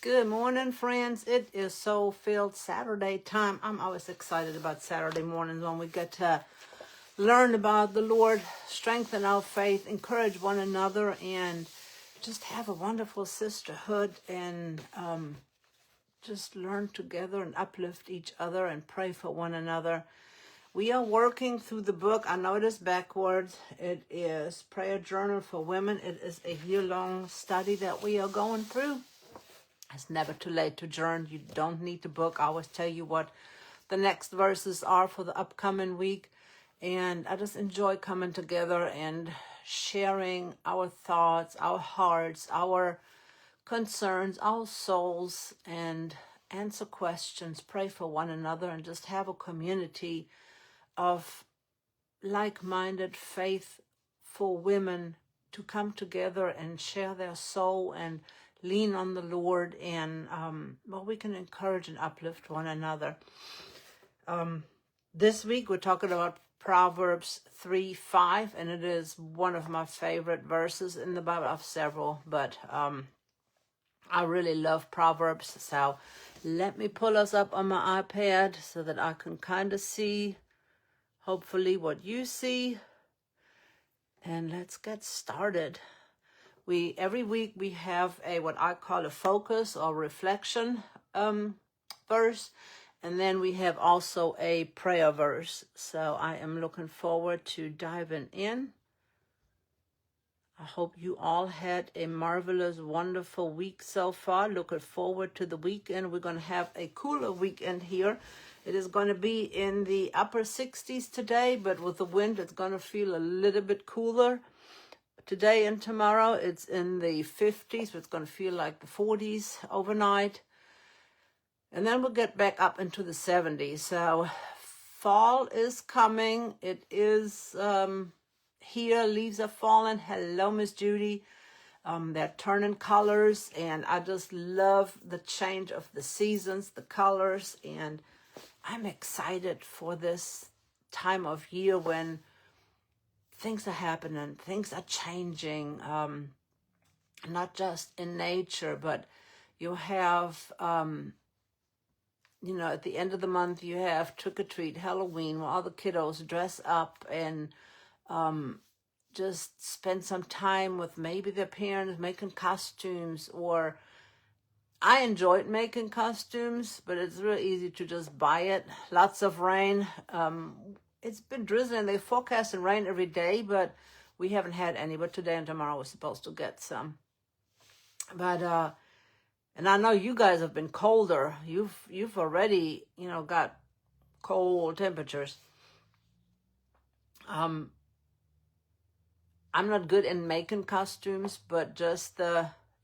Good morning, friends. It is so Filled Saturday time. I'm always excited about Saturday mornings when we get to learn about the Lord, strengthen our faith, encourage one another, and just have a wonderful sisterhood and just learn together and uplift each other and pray for one another. We are working through the book. I know it is backwards. It is Prayer Journal for Women. It is a year-long study that we are going through. It's never too late to journal. You don't need the book. I always tell you what the next verses are for the upcoming week. And I just enjoy coming together and sharing our thoughts, our hearts, our concerns, our souls, and answer questions, pray for one another, and just have a community of like-minded, faithful women to come together and share their soul and lean on the Lord, and we can encourage and uplift one another. This week we're talking about Proverbs 3:5, and it is one of my favorite verses in the Bible. I have several, but I really love Proverbs. So let me pull us up on my iPad so that I can kind of see, hopefully, what you see. And let's get started. Every week we have what I call a focus or reflection verse, and then we have also a prayer verse. So I am looking forward to diving in. I hope you all had a marvelous, wonderful week so far. Looking forward to the weekend. We're going to have a cooler weekend here. It is going to be in the upper 60s today, but with the wind, it's going to feel a little bit cooler. Today and tomorrow, it's in the 50s, but it's going to feel like the 40s overnight. And then we'll get back up into the 70s. So fall is coming. It is here. Leaves are falling. Hello, Miss Judy. They're turning colors, and I just love the change of the seasons, the colors, and I'm excited for this time of year when things are happening, things are changing, not just in nature, but you have, at the end of the month, you have trick-or-treat, Halloween, where all the kiddos dress up and just spend some time with maybe their parents making costumes. Or I enjoyed making costumes, but it's real easy to just buy it. Lots of rain. It's been drizzling. They forecasting rain every day, but we haven't had any. But today and tomorrow we're supposed to get some. But and I know you guys have been colder. You've already got cold temperatures. I'm not good in making costumes, but just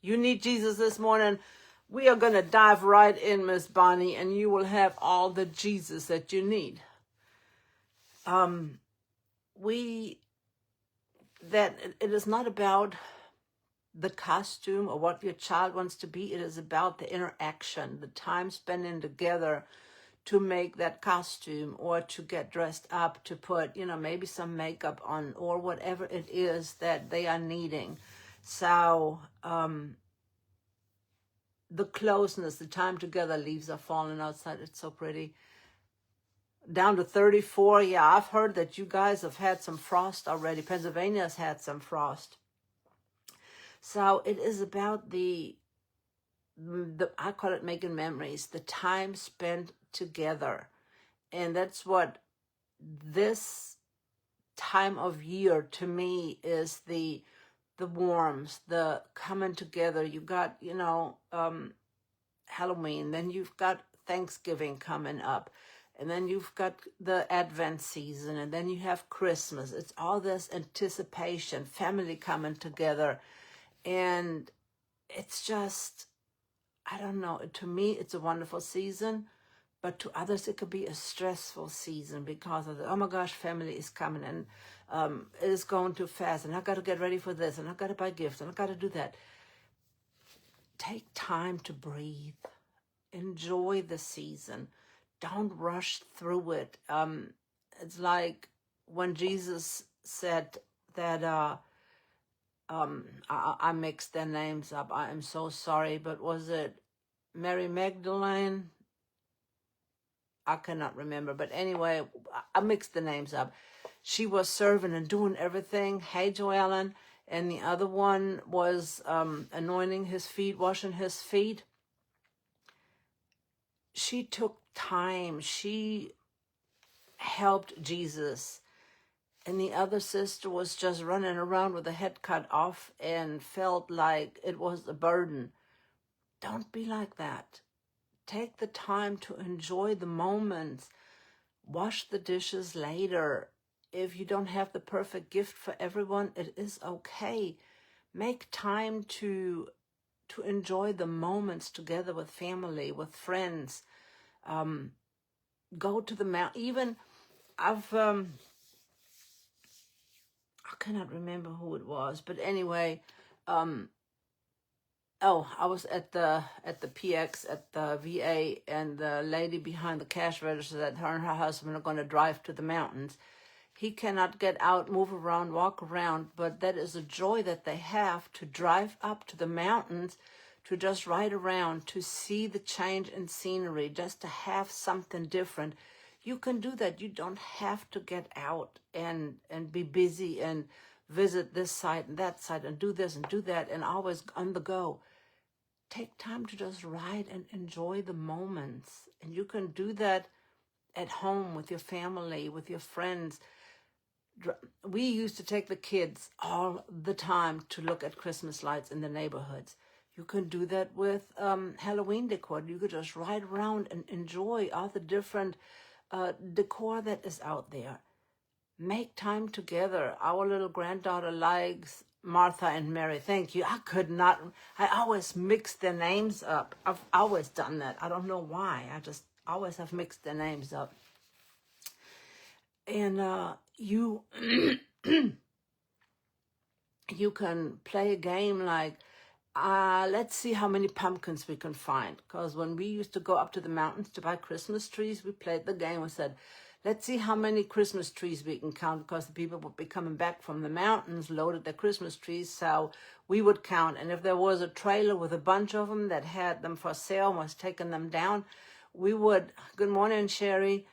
you need Jesus this morning. We are gonna dive right in, Miss Bonnie, and you will have all the Jesus that you need. It is not about the costume or what your child wants to be. It is about the interaction, the time spending together to make that costume, or to get dressed up, to put, maybe some makeup on, or whatever it is that they are needing. So, the closeness, the time together, leaves are falling outside. It's so pretty. Down to 34. Yeah, I've heard that you guys have had some frost already. Pennsylvania's had some frost. So it is about the I call it making memories, the time spent together. And that's what this time of year to me is, the warmth, the coming together. You got, Halloween, then you've got Thanksgiving coming up. And then you've got the Advent season, and then you have Christmas. It's all this anticipation, family coming together. And it's just, I don't know, to me, it's a wonderful season. But to others, it could be a stressful season because of oh my gosh, family is coming, and it is going too fast, and I got to get ready for this, and I got to buy gifts, and I got to do that. Take time to breathe. Enjoy the season. Don't rush through it. It's like when Jesus said that, I mixed their names up. I am so sorry, but was it Mary Magdalene. I cannot remember, but anyway, I mixed the names up. She was serving and doing everything. Hey, Joellen. And the other one was anointing his feet, washing his feet. She took time. She helped Jesus. And the other sister was just running around with her head cut off and felt like it was a burden. Don't be like that. Take the time to enjoy the moments. Wash the dishes later. If you don't have the perfect gift for everyone, it is okay. Make time to enjoy the moments together with family, with friends. Go to the mountain. Even I cannot remember who it was, but anyway, I was at the PX at the VA, and the lady behind the cash register said her and her husband are going to drive to the mountains. He cannot get out, move around, walk around, but that is a joy that they have to drive up to the mountains, to just ride around, to see the change in scenery, just to have something different. You can do that. You don't have to get out and be busy and visit this site and that site and do this and do that and always on the go. Take time to just ride and enjoy the moments. And you can do that at home with your family, with your friends. We used to take the kids all the time to look at Christmas lights in the neighborhoods. You can do that with Halloween decor. You could just ride around and enjoy all the different decor that is out there. Make time together. Our little granddaughter likes Martha and Mary. Thank you. I always mix their names up. I've always done that. I don't know why. I just always have mixed their names up. And you can play a game like, let's see how many pumpkins we can find. Because when we used to go up to the mountains to buy Christmas trees, we played the game. We said, let's see how many Christmas trees we can count, because the people would be coming back from the mountains, loaded their Christmas trees, so we would count. And if there was a trailer with a bunch of them that had them for sale and was taking them down, we would, good morning, Sherry,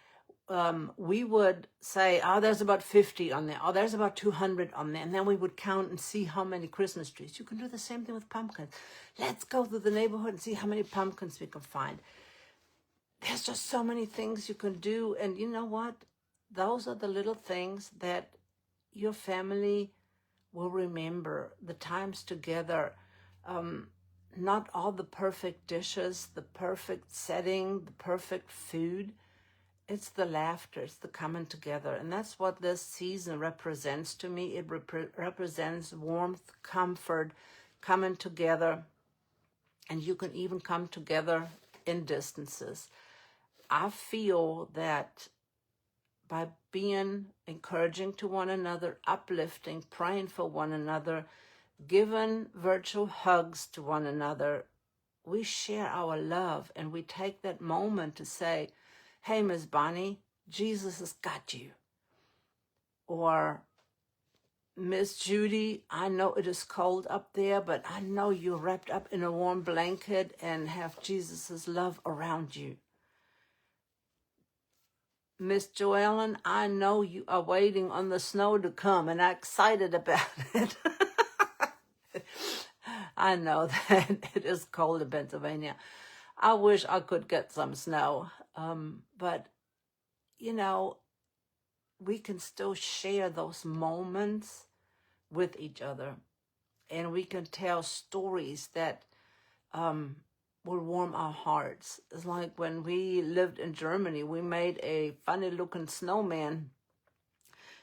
we would say, oh, there's about 50 on there. Oh, there's about 200 on there. And then we would count and see how many Christmas trees. You can do the same thing with pumpkins. Let's go through the neighborhood and see how many pumpkins we can find. There's just so many things you can do. And you know what? Those are the little things that your family will remember. The times together. Not all the perfect dishes, the perfect setting, the perfect food. It's the laughter, it's the coming together. And that's what this season represents to me. It represents warmth, comfort, coming together. And you can even come together in distances. I feel that by being encouraging to one another, uplifting, praying for one another, giving virtual hugs to one another, we share our love, and we take that moment to say, hey, Miss Bonnie, Jesus has got you. Or, Miss Judy, I know it is cold up there, but I know you're wrapped up in a warm blanket and have Jesus' love around you. Miss Joellen, I know you are waiting on the snow to come and I'm excited about it. I know that it is cold in Pennsylvania. I wish I could get some snow. But, you know, we can still share those moments with each other. And we can tell stories that will warm our hearts. It's like when we lived in Germany, we made a funny looking snowman.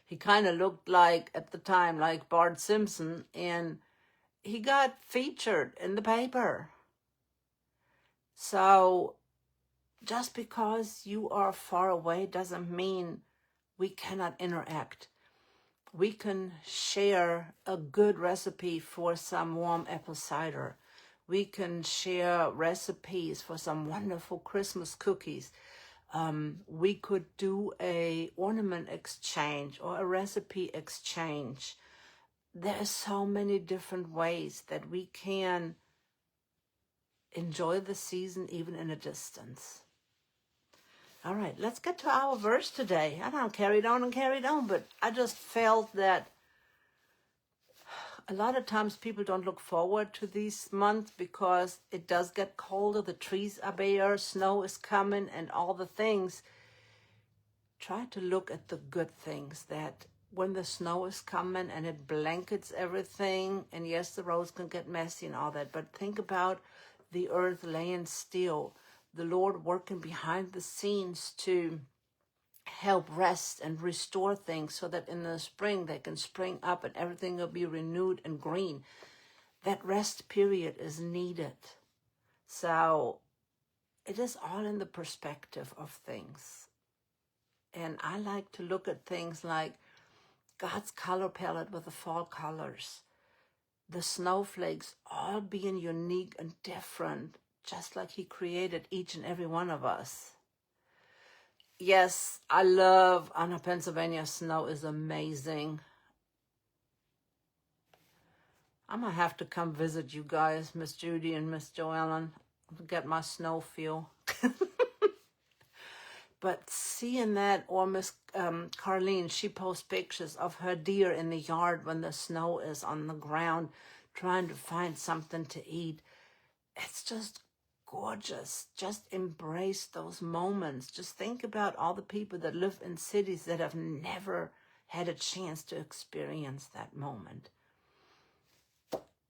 He kind of looked like, at the time, like Bart Simpson, and he got featured in the paper. So just because you are far away doesn't mean we cannot interact. We can share a good recipe for some warm apple cider. We can share recipes for some wonderful Christmas cookies. We could do a ornament exchange or a recipe exchange. There are so many different ways that we can enjoy the season even in a distance. All right, let's get to our verse today. I know, carried on, but I just felt that a lot of times people don't look forward to these months because it does get colder, the trees are bare, snow is coming, and all the things. Try to look at the good things, that when the snow is coming and it blankets everything, and yes, the roads can get messy and all that, but think about the earth laying still, the Lord working behind the scenes to help rest and restore things so that in the spring they can spring up and everything will be renewed and green. That rest period is needed. So it is all in the perspective of things. And I like to look at things like God's color palette with the fall colors, the snowflakes all being unique and different, just like He created each and every one of us. Yes, I love Anna, Pennsylvania. Snow is amazing. I'm going to have to come visit you guys, Miss Judy and Miss Joellen, to get my snow feel. But seeing that, or Miss Carlene, she posts pictures of her deer in the yard when the snow is on the ground, trying to find something to eat. It's just gorgeous. Just embrace those moments. Just think about all the people that live in cities that have never had a chance to experience that moment.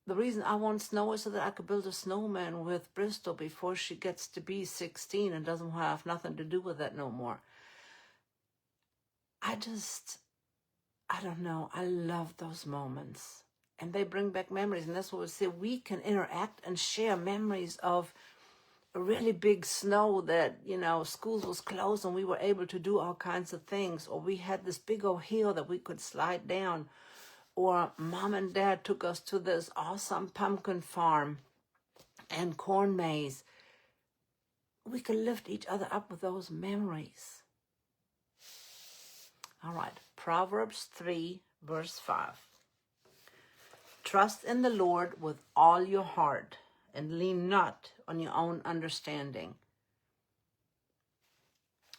The reason I want snow is so that I could build a snowman with Bristol before she gets to be 16 and doesn't have nothing to do with that no more. I don't know. I love those moments. And they bring back memories. And that's what we say. We can interact and share memories of a really big snow that, schools was closed and we were able to do all kinds of things. Or we had this big old hill that we could slide down. Or Mom and Dad took us to this awesome pumpkin farm and corn maze. We could lift each other up with those memories. All right, Proverbs 3, verse 5. Trust in the Lord with all your heart and lean not on your own understanding.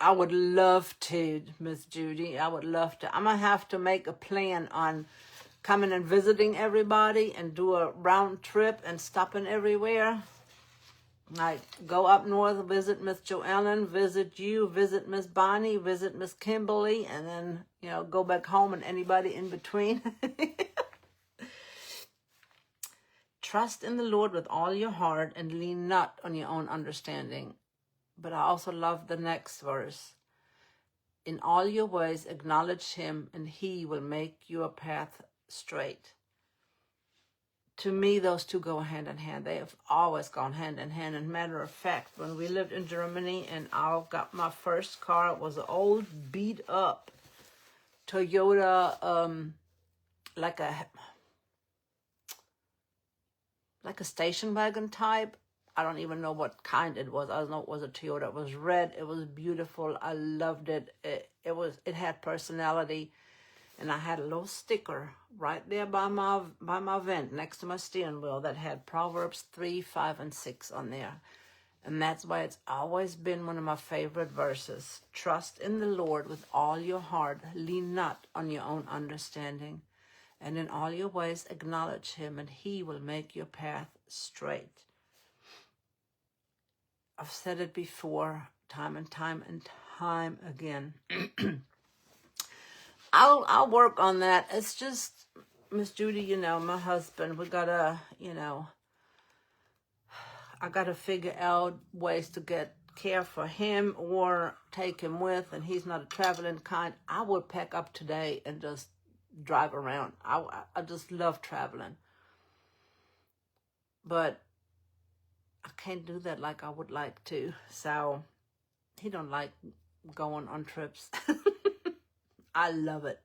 I would love to, Miss Judy. I would love to. I'm going to have to make a plan on coming and visiting everybody and do a round trip and stopping everywhere. Like go up north, visit Miss Joellen, visit you, visit Miss Bonnie, visit Miss Kimberly, and then, go back home and anybody in between. Trust in the Lord with all your heart and lean not on your own understanding. But I also love the next verse. In all your ways acknowledge Him and He will make your path straight. To me, those two go hand in hand. They have always gone hand in hand. And matter of fact, when we lived in Germany and I got my first car, it was an old beat up Toyota, like a station wagon type. I don't even know what kind it was. I don't know it was a Toyota. It was red. It was beautiful. I loved it. It had personality. And I had a little sticker right there by my vent next to my steering wheel that had Proverbs 3, 5, and 6 on there. And that's why it's always been one of my favorite verses. Trust in the Lord with all your heart. Lean not on your own understanding. And in all your ways acknowledge Him, and He will make your path straight. I've said it before, time and time again. I'll work on that. It's just, Miss Judy, my husband, we gotta, I gotta figure out ways to get care for him or take him with, and he's not a traveling kind. I would pack up today and just drive around. I just love traveling. But I can't do that like I would like to. So he don't like going on trips. I love it.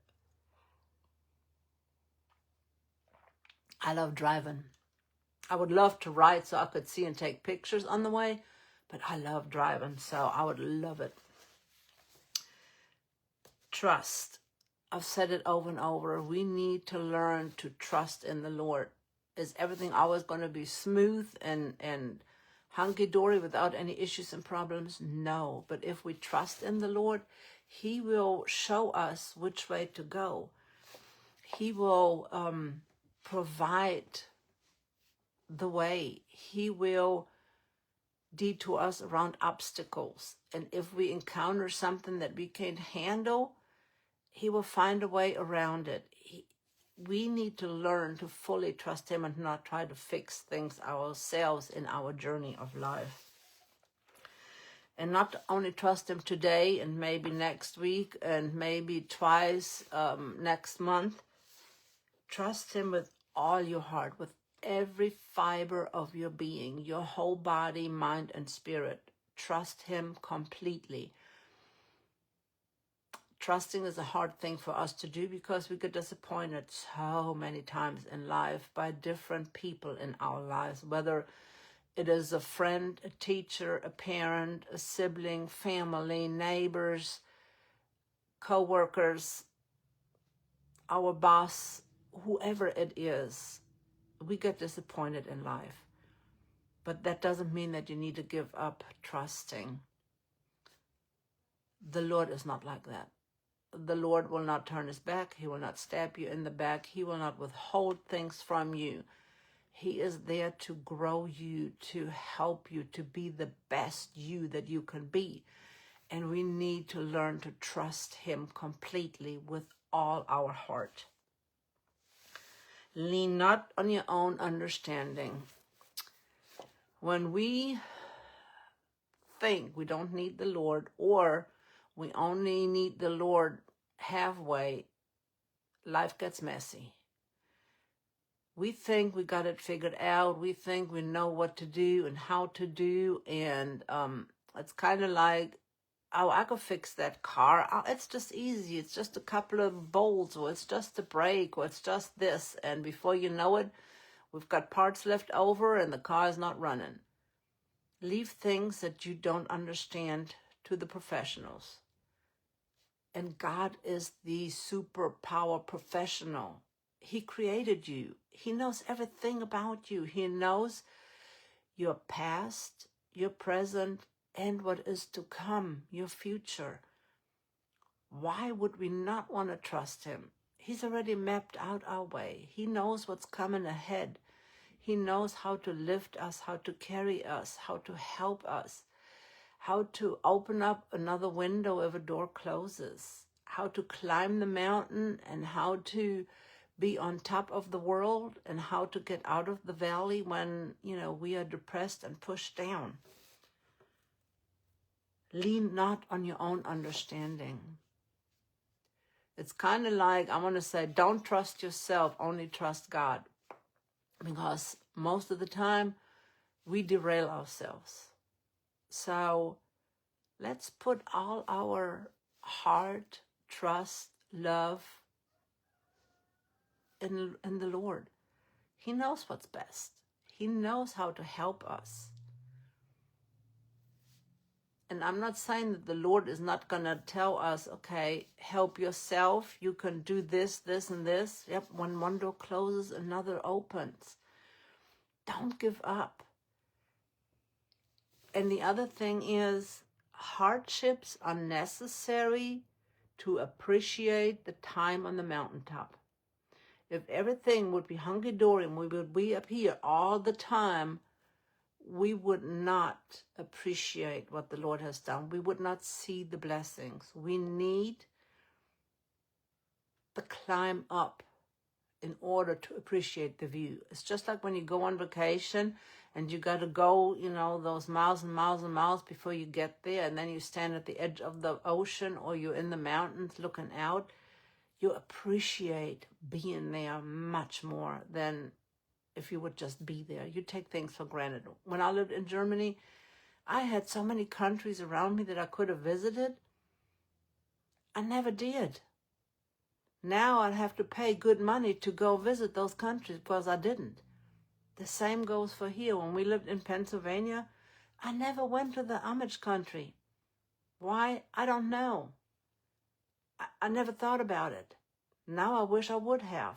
I love driving. I would love to ride so I could see and take pictures on the way, but I love driving, so I would love it. Trust. I've said it over and over. We need to learn to trust in the Lord. Is everything always going to be smooth and hunky-dory without any issues and problems? No. But if we trust in the Lord, he will show us which way to go. He will provide the way. He will detour us around obstacles. And if we encounter something that we can't handle, he will find a way around it. We need to learn to fully trust him and not try to fix things ourselves in our journey of life. And not only trust him today and maybe next week and maybe twice next month. Trust him with all your heart, with every fiber of your being, your whole body, mind, and spirit. Trust him completely. Trusting is a hard thing for us to do because we get disappointed so many times in life by different people in our lives, whether it is a friend, a teacher, a parent, a sibling, family, neighbors, co-workers, our boss, whoever it is. We get disappointed in life. But that doesn't mean that you need to give up trusting. The Lord is not like that. The Lord will not turn his back. He will not stab you in the back. He will not withhold things from you. He is there to grow you, to help you, to be the best you that you can be. And we need to learn to trust him completely with all our heart. Lean not on your own understanding. When we think we don't need the Lord, or we only need the Lord halfway, life gets messy. We think we got it figured out. We think we know what to do and how to do. And it's kind of like, oh, I could fix that car. Oh, it's just easy. It's just a couple of bolts, or it's just a brake, or it's just this. And before you know it, we've got parts left over and the car is not running. Leave things that you don't understand to the professionals. And God is the superpower professional. He created you. He knows everything about you. He knows your past, your present, and what is to come, your future. Why would we not want to trust him? He's already mapped out our way. He knows what's coming ahead. He knows how to lift us, how to carry us, how to help us, how to open up another window if a door closes, how to climb the mountain, and how to be on top of the world, and how to get out of the valley when, we are depressed and pushed down. Lean not on your own understanding. It's kind of like, I want to say, don't trust yourself, only trust God. Because most of the time, we derail ourselves. So let's put all our heart, trust, love in the Lord. He knows what's best. He knows how to help us. And I'm not saying that the Lord is not going to tell us, okay, help yourself. You can do this, this, and this. Yep, when one door closes, another opens. Don't give up. And the other thing is, hardships are necessary to appreciate the time on the mountaintop. If everything would be hunky-dory and we would be up here all the time, we would not appreciate what the Lord has done. We would not see the blessings. We need the climb up in order to appreciate the view. It's just like when you go on vacation and you got to go, those miles and miles and miles before you get there, and then you stand at the edge of the ocean or you're in the mountains looking out. You appreciate being there much more than if you would just be there. You take things for granted. When I lived in Germany, I had so many countries around me that I could have visited. I never did. Now I'd have to pay good money to go visit those countries because I didn't. The same goes for here. When we lived in Pennsylvania, I never went to the Amish country. Why? I don't know. I never thought about it. Now I wish I would have.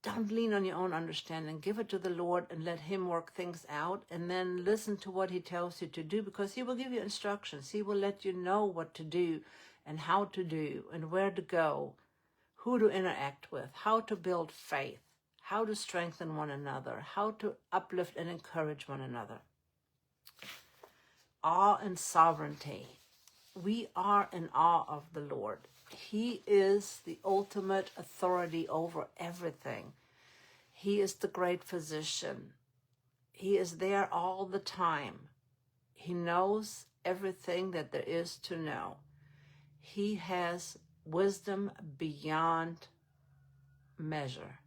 Don't lean on your own understanding. Give it to the Lord and let him work things out, and then listen to what he tells you to do, because he will give you instructions. He will let you know what to do and how to do and where to go, who to interact with, how to build faith, how to strengthen one another, how to uplift and encourage one another. Awe and sovereignty. We are in awe of the Lord. He is the ultimate authority over everything. He is the great physician. He is there all the time. He knows everything that there is to know. He has wisdom beyond measure.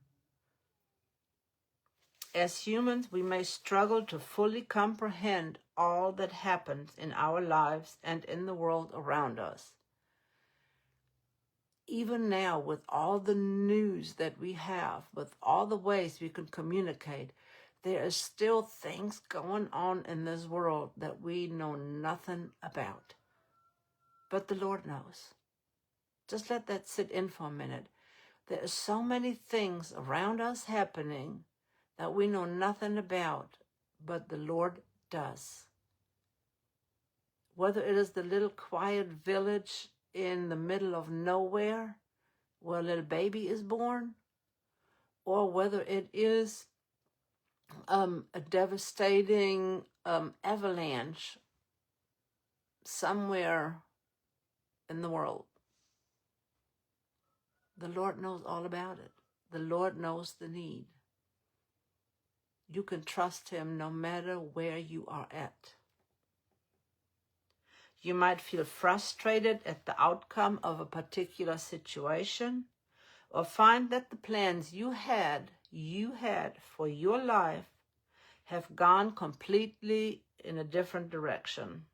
As humans, we may struggle to fully comprehend all that happens in our lives and in the world around us. Even now, with all the news that we have, with all the ways we can communicate, there is still things going on in this world that we know nothing about. But the Lord knows. Just let that sit in for a minute. There are so many things around us happening that we know nothing about, but the Lord does. Whether it is the little quiet village in the middle of nowhere where a little baby is born, or whether it is a devastating avalanche somewhere in the world. The Lord knows all about it. The Lord knows the need. You can trust him no matter where you are at. You might feel frustrated at the outcome of a particular situation, or find that the plans you had for your life have gone completely in a different direction.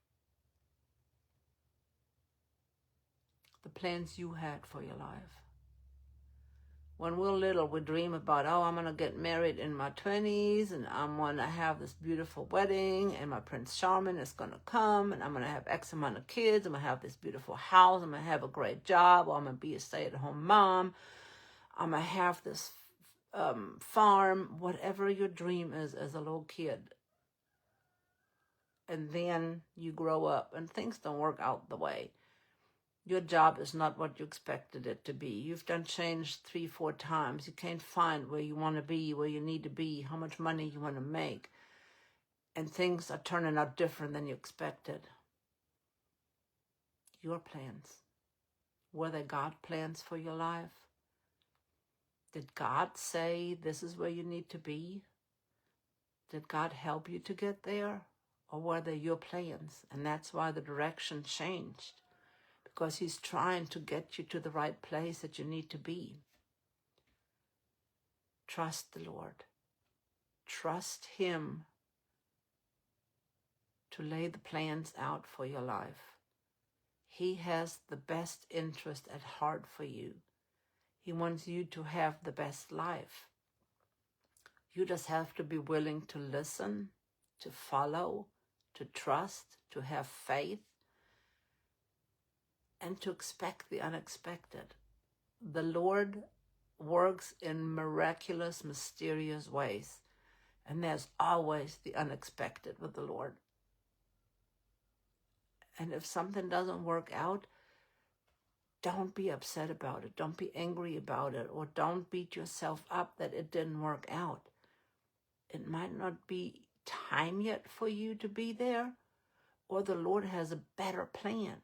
The plans you had for your life. When we're little, we dream about, I'm going to get married in my 20s, and I'm going to have this beautiful wedding, and my Prince Charming is going to come, and I'm going to have X amount of kids, I'm going to have this beautiful house, I'm going to have a great job, or I'm going to be a stay-at-home mom, I'm going to have this farm, whatever your dream is as a little kid. And then you grow up, and things don't work out the way. Your job is not what you expected it to be. You've done change 3-4 times. You can't find where you want to be, where you need to be, how much money you want to make. And things are turning out different than you expected. Your plans. Were they God plans for your life? Did God say this is where you need to be? Did God help you to get there? Or were they your plans? And that's why the direction changed. Because he's trying to get you to the right place that you need to be. Trust the Lord. Trust him to lay the plans out for your life. He has the best interest at heart for you. He wants you to have the best life. You just have to be willing to listen, to follow, to trust, to have faith, and to expect the unexpected. The Lord works in miraculous, mysterious ways, and there's always the unexpected with the Lord. And if something doesn't work out, don't be upset about it. Don't be angry about it, or don't beat yourself up that it didn't work out. It might not be time yet for you to be there, or the Lord has a better plan.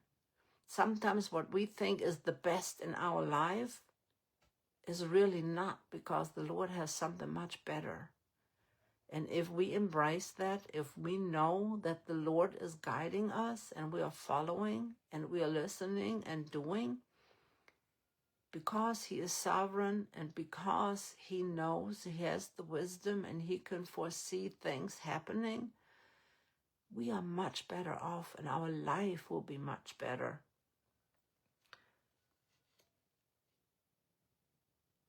Sometimes what we think is the best in our life is really not, because the Lord has something much better. And if we embrace that, if we know that the Lord is guiding us and we are following and we are listening and doing, because he is sovereign and because he knows, he has the wisdom and he can foresee things happening, we are much better off and our life will be much better.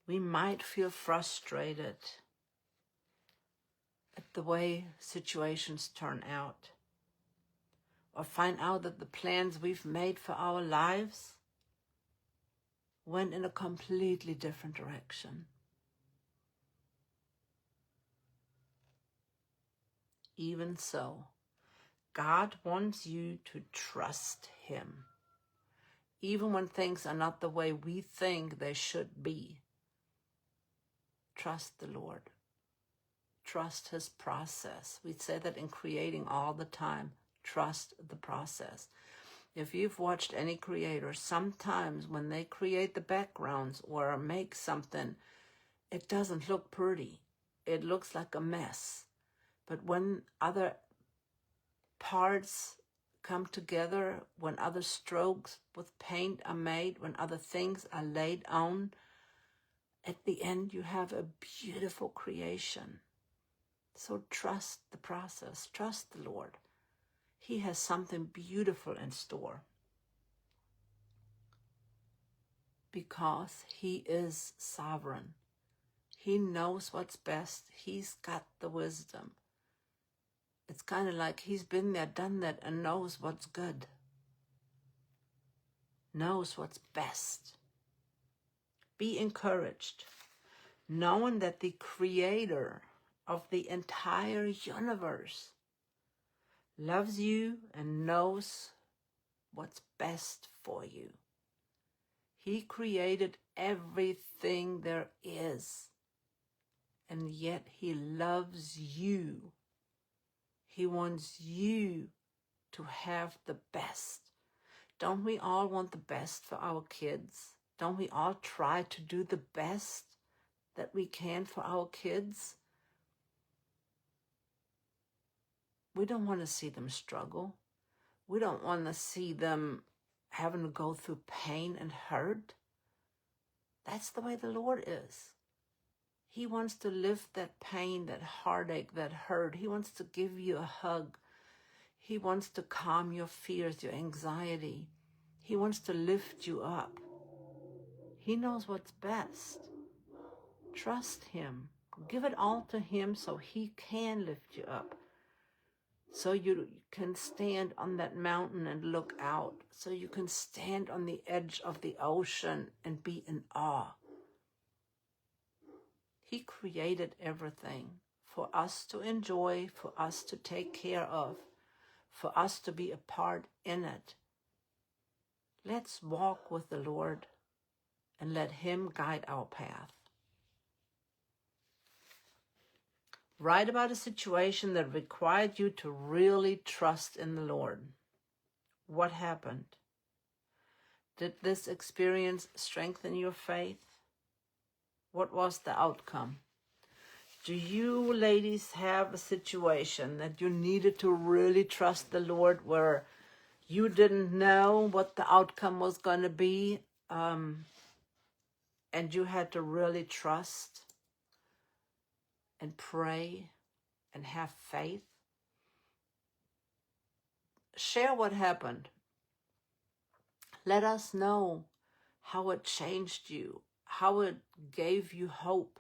We might feel frustrated at the way situations turn out, or find out that the plans we've made for our lives went in a completely different direction. Even so, God wants you to trust him. Even when things are not the way we think they should be, trust the Lord. Trust his process. We say that in creating all the time. Trust the process. If you've watched any creator, sometimes when they create the backgrounds or make something, it doesn't look pretty. It looks like a mess. But when other parts come together, when other strokes with paint are made, when other things are laid on, at the end you have a beautiful creation. So trust the process. Trust the Lord. He has something beautiful in store. Because he is sovereign. He knows what's best. He's got the wisdom. It's kind of like he's been there, done that, and knows what's good. Knows what's best. Be encouraged, knowing that the creator of the entire universe loves you and knows what's best for you. He created everything there is, and yet he loves you. He wants you to have the best. Don't we all want the best for our kids? Don't we all try to do the best that we can for our kids? We don't want to see them struggle. We don't want to see them having to go through pain and hurt. That's the way the Lord is. He wants to lift that pain, that heartache, that hurt. He wants to give you a hug. He wants to calm your fears, your anxiety. He wants to lift you up. He knows what's best. Trust him. Give it all to him so he can lift you up. So you can stand on that mountain and look out. So you can stand on the edge of the ocean and be in awe. He created everything for us to enjoy, for us to take care of, for us to be a part in it. Let's walk with the Lord and let him guide our path. Write about a situation that required you to really trust in the Lord. What happened? Did this experience strengthen your faith? What was the outcome? Do you ladies have a situation that you needed to really trust the Lord where you didn't know what the outcome was going to be, and you had to really trust and pray and have faith? Share what happened. Let us know how it changed you, how it gave you hope.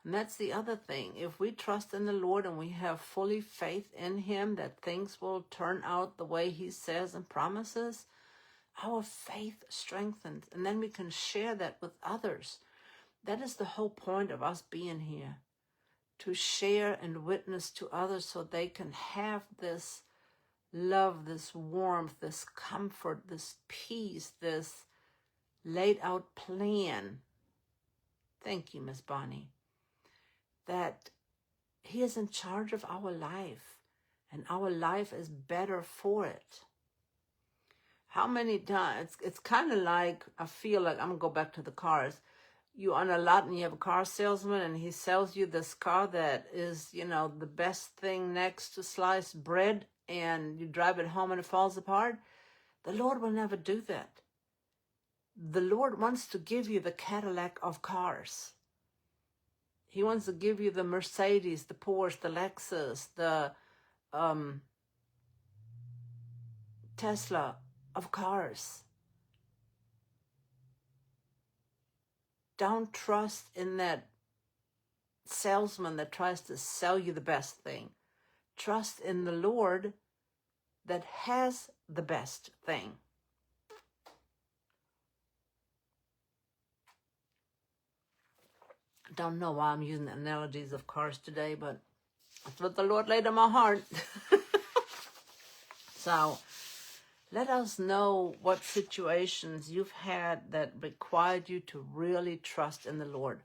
And that's the other thing. If we trust in the Lord and we have fully faith in him that things will turn out the way he says and promises, our faith strengthens. And then we can share that with others. That is the whole point of us being here. To share and witness to others so they can have this love, this warmth, this comfort, this peace, this laid out plan. Thank you, Miss Bonnie. That he is in charge of our life and our life is better for it. How many times, it's kind of like, I feel like, I'm going to go back to the cars. You're on a lot and you have a car salesman and he sells you this car that is, the best thing next to sliced bread, and you drive it home and it falls apart. The Lord will never do that. The Lord wants to give you the Cadillac of cars. He wants to give you the Mercedes, the Porsche, the Lexus, the Tesla of cars. Don't trust in that salesman that tries to sell you the best thing. Trust in the Lord that has the best thing. Don't know why I'm using analogies of cars today, but That's what the Lord laid on my heart. So let us know what situations you've had that required you to really trust in the Lord.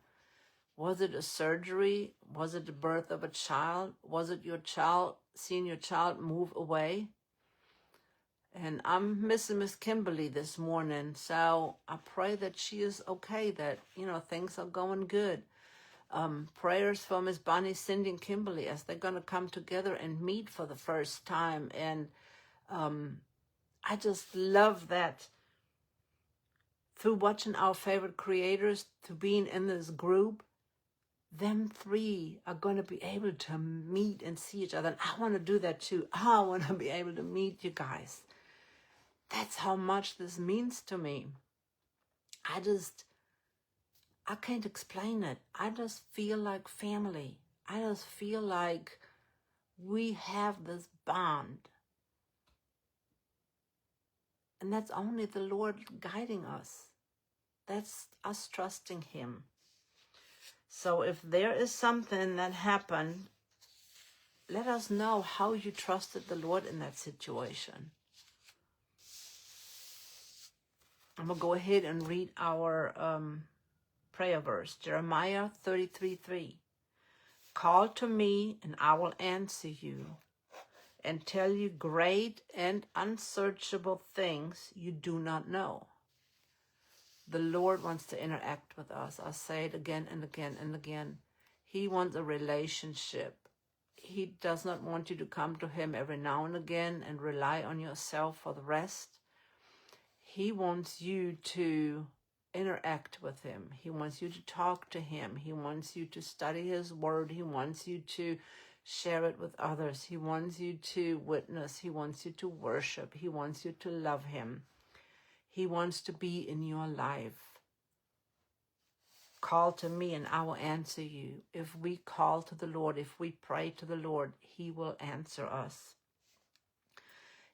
Was it a surgery? Was it the birth of a child? Was it your child, seeing your child move away? And I'm missing Miss Kimberly this morning, so I pray that she is okay, that, things are going good. Prayers for Miss Bonnie, Cindy, and Kimberly as they're going to come together and meet for the first time. And I just love that through watching our favorite creators, to being in this group, them three are going to be able to meet and see each other. And I want to do that too. I want to be able to meet you guys. That's how much this means to me. I can't explain it. I just feel like family. I just feel like we have this bond. And that's only the Lord guiding us. That's us trusting Him. So if there is something that happened, let us know how you trusted the Lord in that situation. I'm going to go ahead and read our prayer verse, Jeremiah 33:3. Call to me and I will answer you and tell you great and unsearchable things you do not know. The Lord wants to interact with us. I say it again and again and again. He wants a relationship. He does not want you to come to Him every now and again and rely on yourself for the rest. He wants you to interact with Him. He wants you to talk to Him. He wants you to study His Word. He wants you to share it with others. He wants you to witness. He wants you to worship. He wants you to love Him. He wants to be in your life. Call to me and I will answer you. If we call to the Lord, if we pray to the Lord, He will answer us.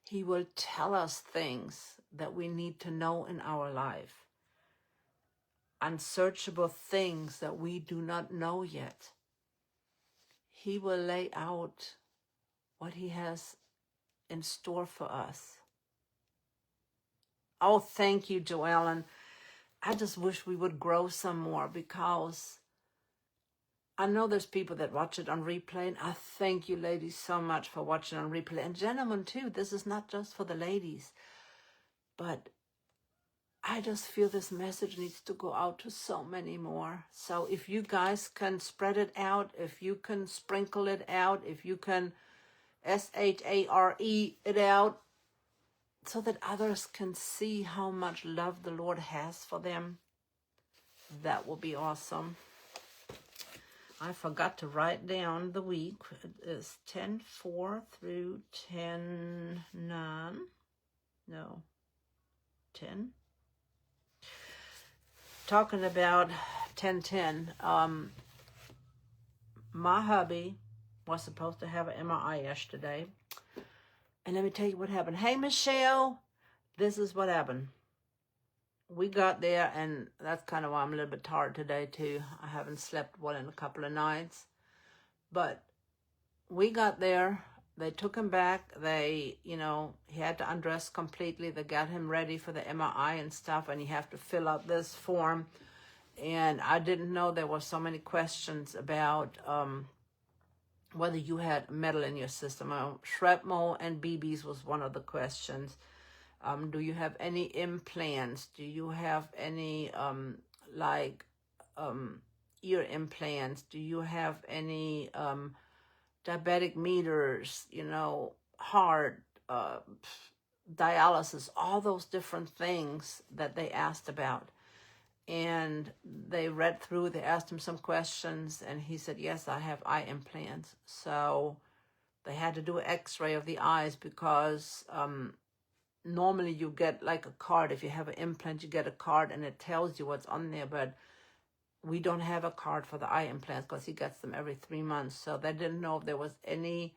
He will tell us things that we need to know in our life. Unsearchable things that we do not know yet. He will lay out what He has in store for us. Oh, thank you, Joellen. I just wish we would grow some more, because I know there's people that watch it on replay, and I thank you ladies so much for watching on replay. And gentlemen too, this is not just for the ladies, but I just feel this message needs to go out to so many more. So if you guys can spread it out, if you can sprinkle it out, if you can SHARE it out, so that others can see how much love the Lord has for them, that will be awesome. I forgot to write down the week. It is 10:4 through 10:9. No, 10. Talking about 10:10. My hubby was supposed to have an MRI yesterday. And let me tell you what happened. Hey, Michelle, this is what happened. We got there, and that's kind of why I'm a little bit tired today, too. I haven't slept well in a couple of nights. But we got there. They took him back. He had to undress completely. They got him ready for the MRI and stuff, and you have to fill out this form. And I didn't know there were so many questions about whether you had metal in your system. Shrapnel and BBs was one of the questions. Do you have any implants? Do you have any ear implants? Do you have any diabetic meters, heart, dialysis, all those different things that they asked about. And they read through, they asked him some questions, and he said, yes, I have eye implants. So they had to do an x-ray of the eyes, because normally you get like a card. If you have an implant, you get a card and it tells you what's on there, but we don't have a card for the eye implants because he gets them every 3 months. So they didn't know if there was any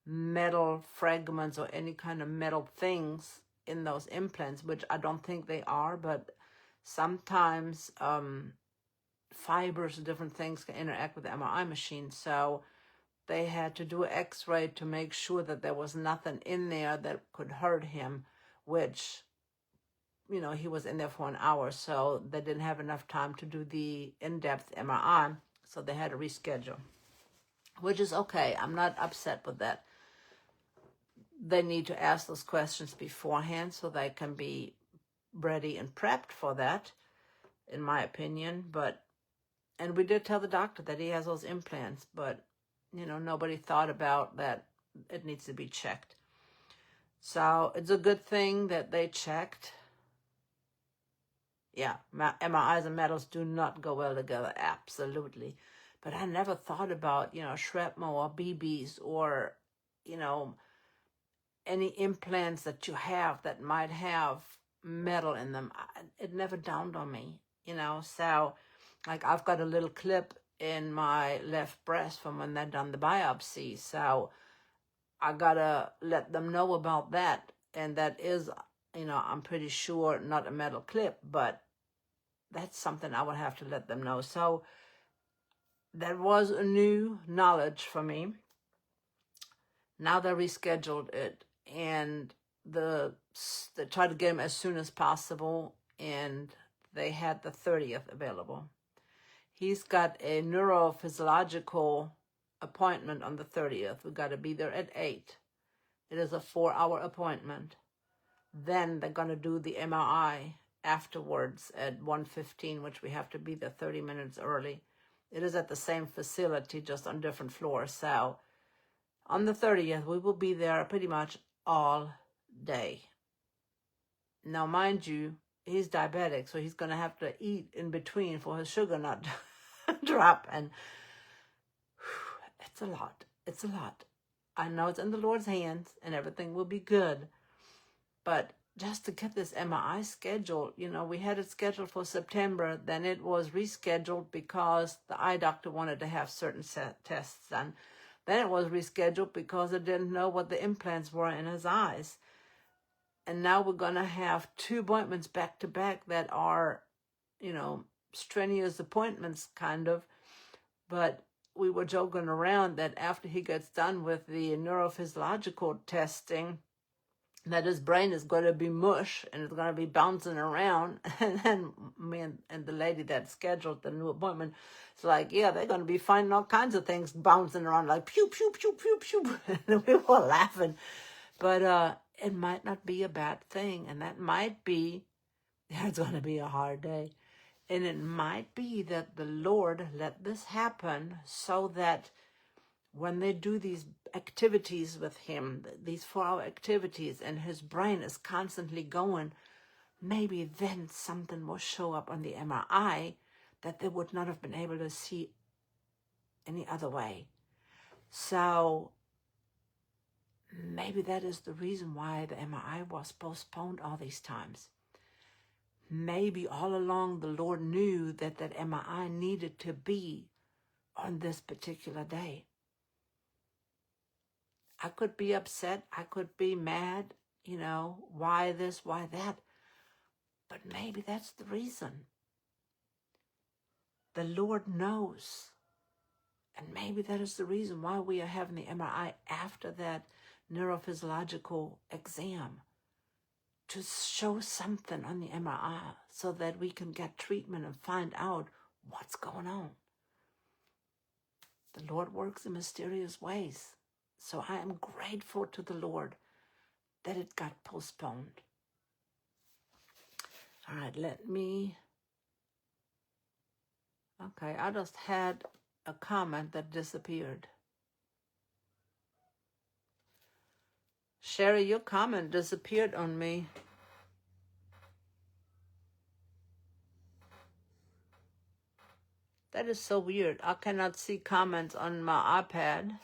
metal fragments or any kind of metal things in those implants, which I don't think they are, but sometimes fibers and different things can interact with the MRI machine. So they had to do an x-ray to make sure that there was nothing in there that could hurt him, which, you know, he was in there for an hour, so they didn't have enough time to do the in-depth MRI, so they had to reschedule, which is okay. I'm not upset with that. They need to ask those questions beforehand so they can be ready and prepped for that, in my opinion. And we did tell the doctor that he has those implants, but, you know, nobody thought about that it needs to be checked. So it's a good thing that they checked. Yeah, MRIs and metals do not go well together, absolutely. But I never thought about, you know, shrapnel or BBs or, you know, any implants that you have that might have metal in them. It never dawned on me, you know. So, like, I've got a little clip in my left breast from when they done the biopsy. So I gotta let them know about that. And that is, you know, I'm pretty sure not a metal clip, but that's something I would have to let them know. So that was a new knowledge for me. Now they rescheduled it, and they tried to get him as soon as possible, and they had the 30th available. He's got a neurophysiological appointment on the 30th. We've got to be there at 8. It is a 4-hour appointment. Then they're going to do the MRI afterwards at 1:15, which we have to be there 30 minutes early. It is at the same facility, just on different floors. So on the 30th, we will be there pretty much all day. Now, mind you, he's diabetic, so he's going to have to eat in between for his sugar not to drop. And it's a lot. It's a lot. I know it's in the Lord's hands and everything will be good. But just to get this MRI scheduled, you know, we had it scheduled for September. Then it was rescheduled because the eye doctor wanted to have certain tests done. Then it was rescheduled because it didn't know what the implants were in his eyes. And now we're going to have 2 appointments back to back that are, you know, strenuous appointments kind of. But we were joking around that after he gets done with the neurophysiological testing, that his brain is going to be mush and it's going to be bouncing around. And then me and the lady that scheduled the new appointment, it's like, yeah, they're going to be finding all kinds of things bouncing around like pew, pew, pew, pew, pew. And we were laughing. But it might not be a bad thing. And that might be, it's going to be a hard day. And it might be that the Lord let this happen so that when they do these activities with him, these 4-hour activities, and his brain is constantly going, maybe then something will show up on the MRI that they would not have been able to see any other way. So maybe that is the reason why the MRI was postponed all these times. Maybe all along the Lord knew that that MRI needed to be on this particular day. I could be upset. I could be mad, you know, why this, why that. But maybe that's the reason. The Lord knows. And maybe that is the reason why we are having the MRI after that neurophysiological exam, to show something on the MRI so that we can get treatment and find out what's going on. The Lord works in mysterious ways. So I am grateful to the Lord that it got postponed. All right, okay, I just had a comment that disappeared. Sherry, your comment disappeared on me. That is so weird. I cannot see comments on my iPad.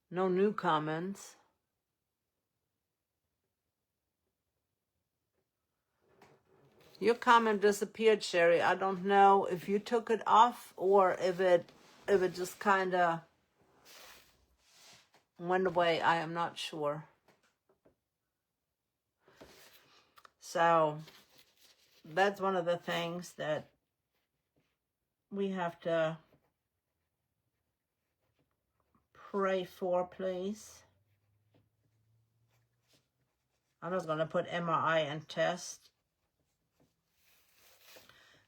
No new comments. Your comment disappeared, Sherry. I don't know if you took it off or if it just kind of went away. I am not sure. So that's one of the things that we have to pray for, please? I'm just going to put MRI and test.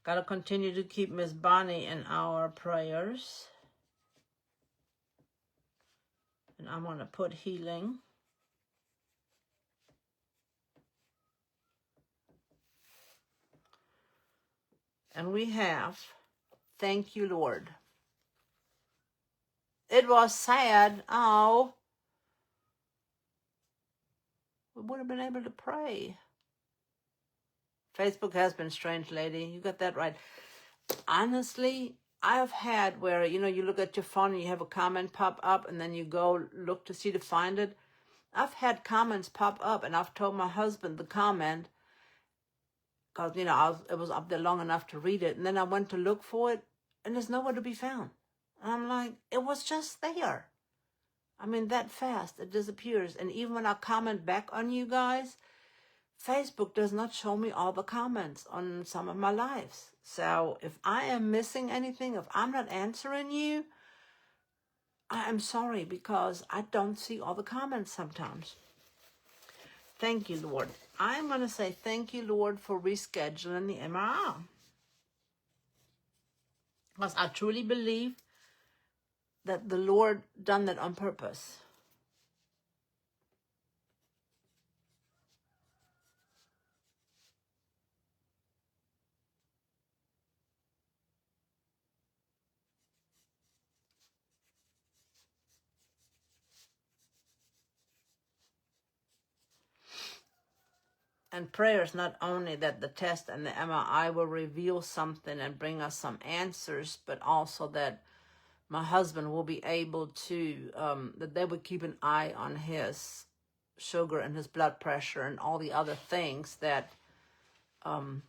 Got to continue to keep Miss Bonnie in our prayers. And I'm going to put healing. And we have, thank you, Lord. It was sad. Oh, we would have been able to pray. Facebook has been strange, lady. You got that right. Honestly, I have had where, you look at your phone and you have a comment pop up and then you go look to see to find it. I've had comments pop up and I've told my husband the comment because, it was up there long enough to read it. And then I went to look for it and there's nowhere to be found. And I'm like, it was just there. I mean, that fast, it disappears. And even when I comment back on you guys, Facebook does not show me all the comments on some of my lives. So if I am missing anything, if I'm not answering you, I am sorry because I don't see all the comments sometimes. Thank you, Lord. I'm going to say thank you, Lord, for rescheduling the MRI. Because I truly believe that the Lord done that on purpose. And prayer is not only that the test and the MRI will reveal something and bring us some answers, but also that my husband will be able to, that they would keep an eye on his sugar and his blood pressure and all the other things that, can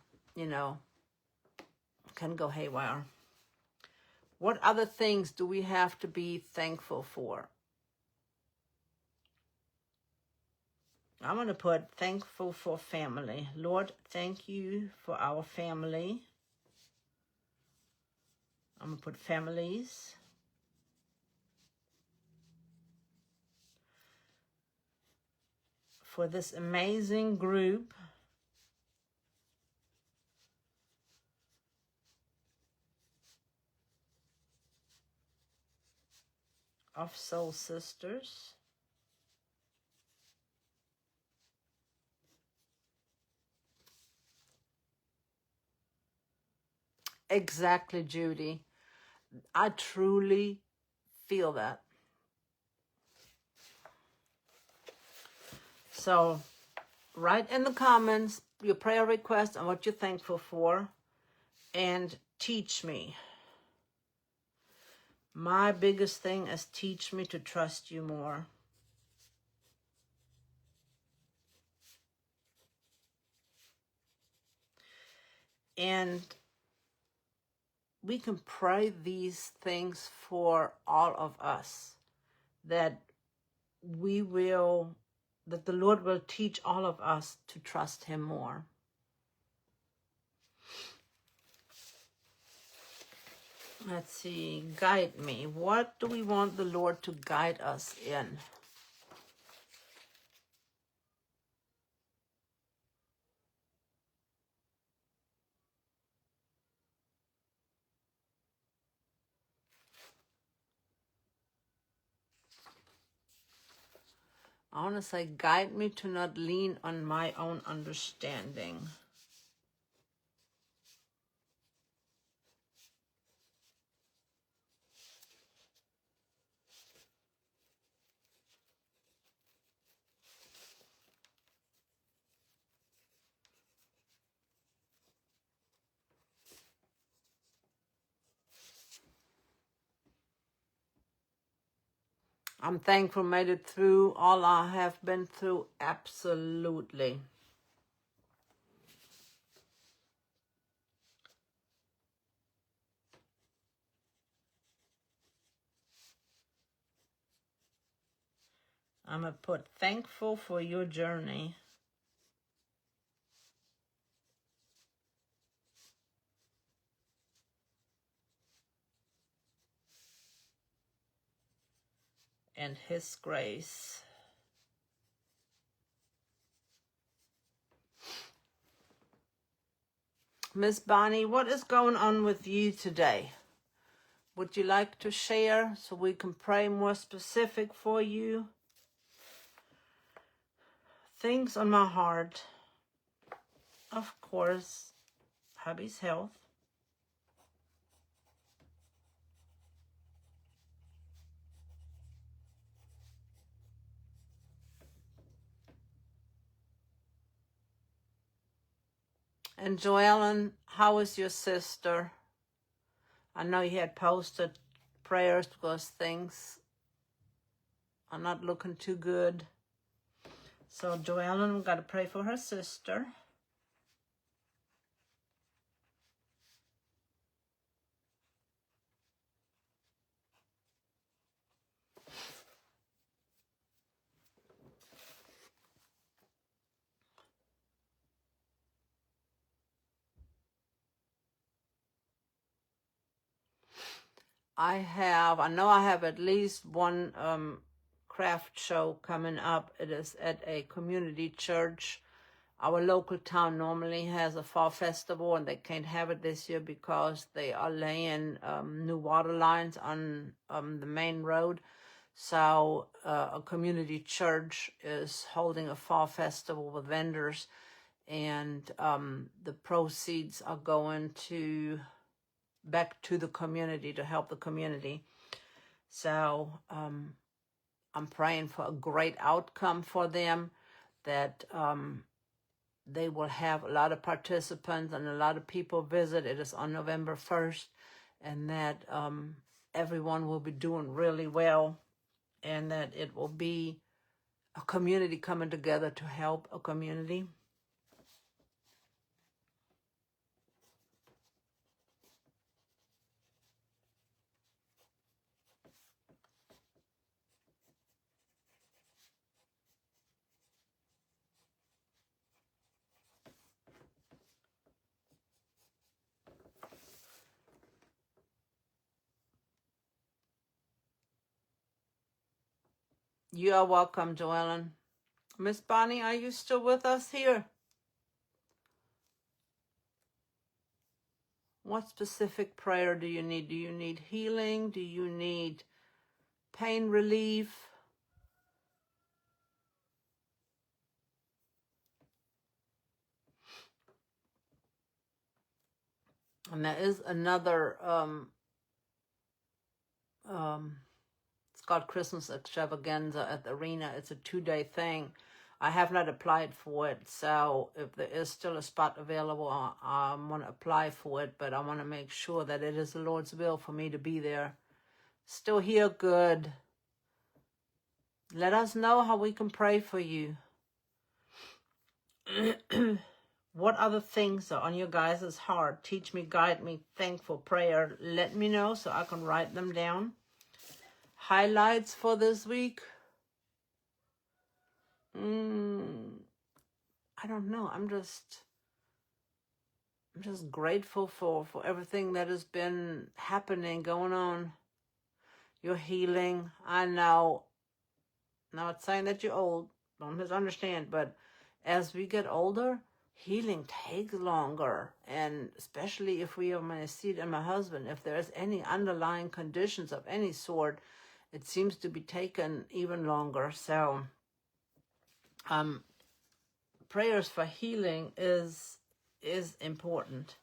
go haywire. What other things do we have to be thankful for? I'm going to put thankful for family. Lord, thank you for our family. I'm going to put families. For this amazing group of soul sisters. Exactly, Judy. I truly feel that. So write in the comments your prayer request and what you're thankful for, and teach me. My biggest thing is teach me to trust you more. And we can pray these things for all of us, that the Lord will teach all of us to trust him more. Let's see, guide me. What do we want the Lord to guide us in? I want to say, guide me to not lean on my own understanding. I'm thankful made it through all I have been through. Absolutely. I'm going to put thankful for your journey. and His grace. Miss Bonnie, what is going on with you today? Would you like to share so we can pray more specific for you? Things on my heart. Of course, hubby's health. And Joellen, how is your sister? I know you had posted prayers because things are not looking too good. So Joellen, we've got to pray for her sister. I know I have at least one craft show coming up. It is at a community church. Our local town normally has a fall festival, and they can't have it this year because they are laying new water lines on the main road. So a community church is holding a fall festival with vendors, and the proceeds are going back to the community to help the community. So I'm praying for a great outcome for them, that they will have a lot of participants and a lot of people visit. It is on November 1st, and that everyone will be doing really well, and that it will be a community coming together to help a community. You are welcome, Joellen. Miss Bonnie, are you still with us here? What specific prayer do you need? Do you need healing? Do you need pain relief? And there is another, it's called Christmas Extravaganza at the arena. It's a 2-day thing. I have not applied for it, so if there is still a spot available, I want to apply for it, but I want to make sure that it is the Lord's will for me to be there. Still here, good. Let us know how we can pray for you. What other things are on your guys' heart? Teach me, guide me, thankful prayer. Let me know so I can write them down. Highlights for this week? I don't know. I'm just grateful for everything that has been happening, going on. Your healing. I know. Not saying that you're old. Don't misunderstand. But as we get older, healing takes longer. And especially if we are my seed and my husband, if there's any underlying conditions of any sort, it seems to be taking even longer. So prayers for healing is important.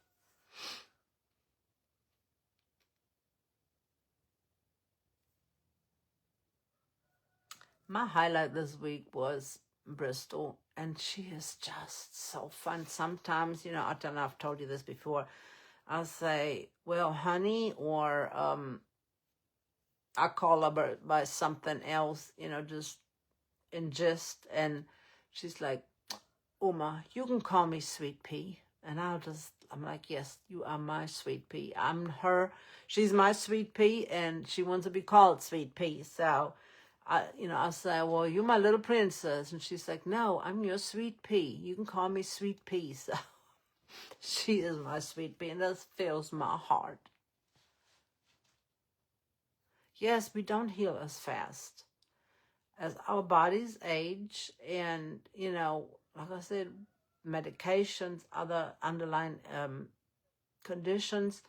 My highlight this week was Bristol, and she is just so fun. Sometimes, I don't know, I've told you this before, I'll say, well, honey, or I call her by something else, just in gist, and she's like, Uma, you can call me Sweet Pea. And I'm like, yes, you are my Sweet Pea. I'm her, she's my Sweet Pea, and she wants to be called Sweet Pea. So, I'll say, well, you're my little princess. And she's like, no, I'm your Sweet Pea. You can call me Sweet Pea. So, she is my Sweet Pea, and that fills my heart. Yes, we don't heal as fast. as our bodies age and, like I said, medications, other underlying conditions,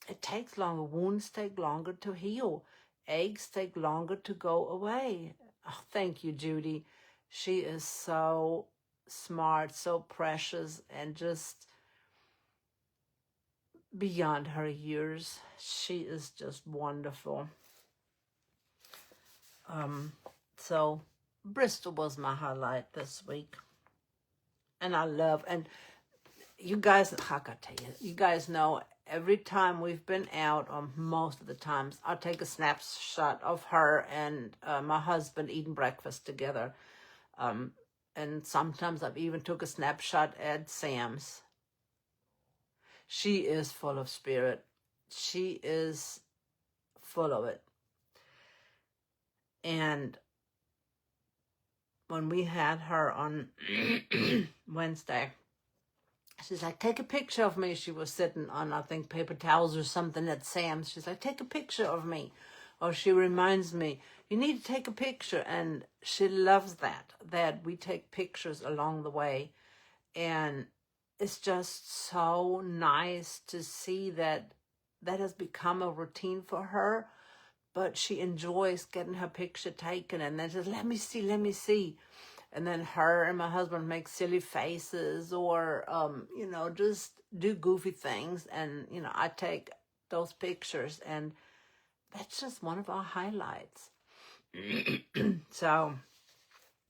it takes longer. Wounds take longer to heal. Aches take longer to go away. Oh, thank you, Judy. She is so smart, so precious, and just beyond her years. She is just wonderful. So Bristol was my highlight this week. And I love, and you guys, how can I tell you, you guys know every time we've been out, or most of the times, I'll take a snapshot of her and my husband eating breakfast together. And sometimes I've even took a snapshot at Sam's. She is full of spirit. She is full of it. And when we had her on Wednesday, she's like, take a picture of me. She was sitting on, I think, paper towels or something at Sam's. She's like, take a picture of me. Or she reminds me, you need to take a picture. And she loves that we take pictures along the way. And it's just so nice to see that has become a routine for her. But she enjoys getting her picture taken and then just, let me see. And then her and my husband make silly faces or, just do goofy things. And, I take those pictures, and that's just one of our highlights. So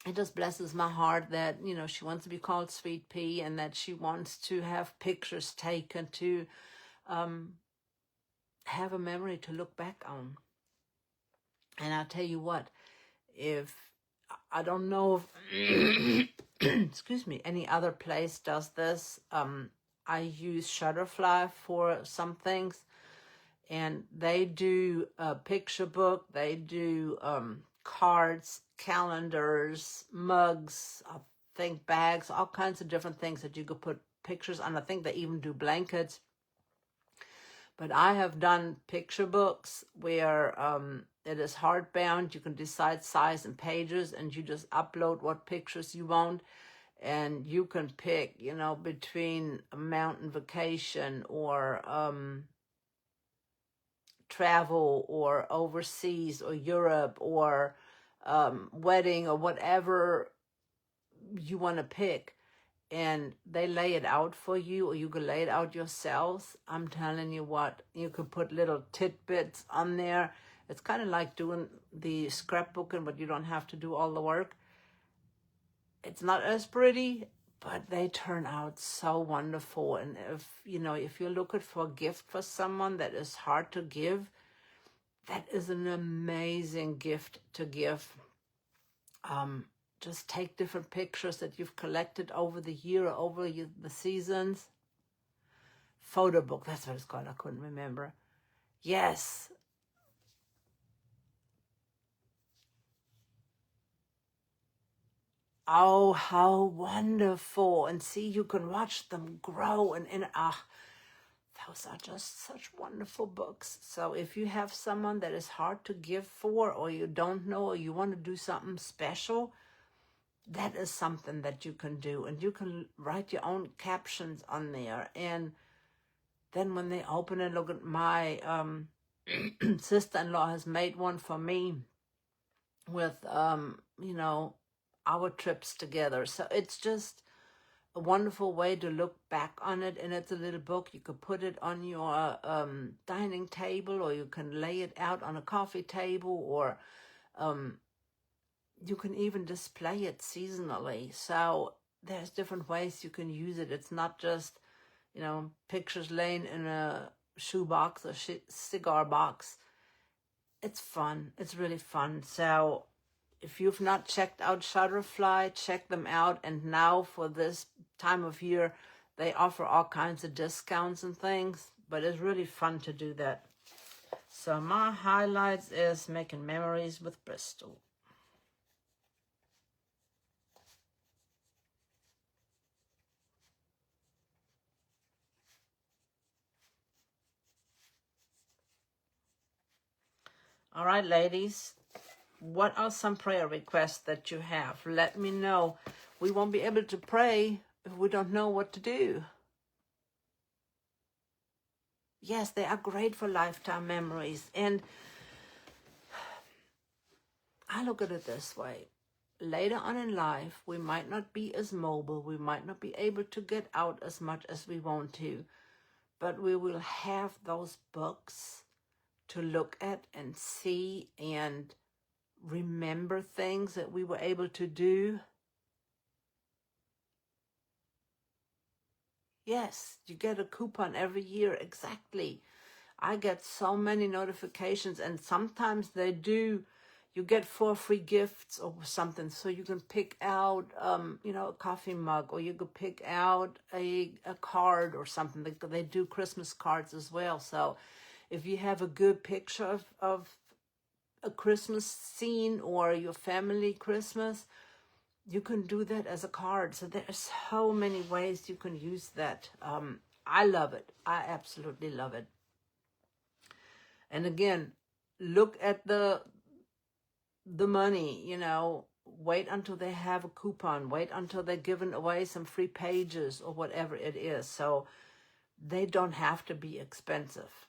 it just blesses my heart that, she wants to be called Sweet Pea, and that she wants to have pictures taken to have a memory to look back on. And I'll tell you what, if I don't know if excuse me, any other place does this. I use Shutterfly for some things, and they do a picture book. They do cards, calendars, mugs, I think bags, all kinds of different things that you could put pictures on. I think they even do blankets. But I have done picture books where it is hardbound. You can decide size and pages, and you just upload what pictures you want. And you can pick, between a mountain vacation or travel or overseas or Europe or wedding or whatever you want to pick. And they lay it out for you, or you can lay it out yourselves. I'm telling you what, you could put little tidbits on there. It's kind of like doing the scrapbooking, but you don't have to do all the work. It's not as pretty, but they turn out so wonderful. And if you're looking for a gift for someone that is hard to give, that is an amazing gift to give. Just take different pictures that you've collected over the year or over the seasons. Photo book, that's what it's called. I couldn't remember. Yes. Oh, how wonderful. And see, you can watch them grow. And those are just such wonderful books. So if you have someone that is hard to give for, or you don't know, or you want to do something special, that is something that you can do. And you can write your own captions on there. And then when they open it, look at my sister-in-law has made one for me with, our trips together. So it's just a wonderful way to look back on it. And it's a little book. You could put it on your dining table, or you can lay it out on a coffee table, or you can even display it seasonally. So there's different ways you can use it. It's not just, pictures laying in a shoebox or cigar box. It's fun. It's really fun. So if you've not checked out Shutterfly, check them out. And now for this time of year, they offer all kinds of discounts and things. But it's really fun to do that. So my highlights is making memories with Bristol. All right, ladies. what are some prayer requests that you have? Let me know. We won't be able to pray if we don't know what to do. Yes, they are great for lifetime memories. And I look at it this way. Later on in life, we might not be as mobile. We might not be able to get out as much as we want to. But we will have those books to look at and see and remember things that we were able to do. Yes, you get a coupon every year. Exactly. I get so many notifications, and sometimes they do. You get 4 free gifts or something, so you can pick out, a coffee mug, or you could pick out a card or something. They do Christmas cards as well. So if you have a good picture of a Christmas scene or your family Christmas, you can do that as a card. So there are so many ways you can use that. I love it. I absolutely love it. And again, look at the money, wait until they have a coupon, wait until they're giving away some free pages or whatever it is. So they don't have to be expensive.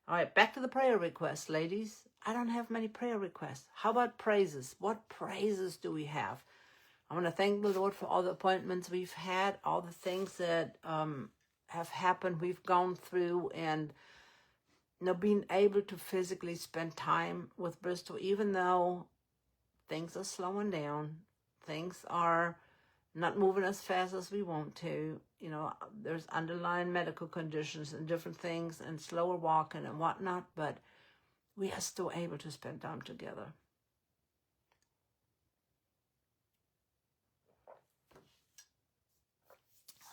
All right, back to the prayer requests, ladies. I don't have many prayer requests. How about praises? What praises do we have? I want to thank the Lord for all the appointments we've had, all the things that have happened, we've gone through, and being able to physically spend time with Bristol, even though things are slowing down, things are not moving as fast as we want to. There's underlying medical conditions and different things and slower walking and whatnot, but we are still able to spend time together.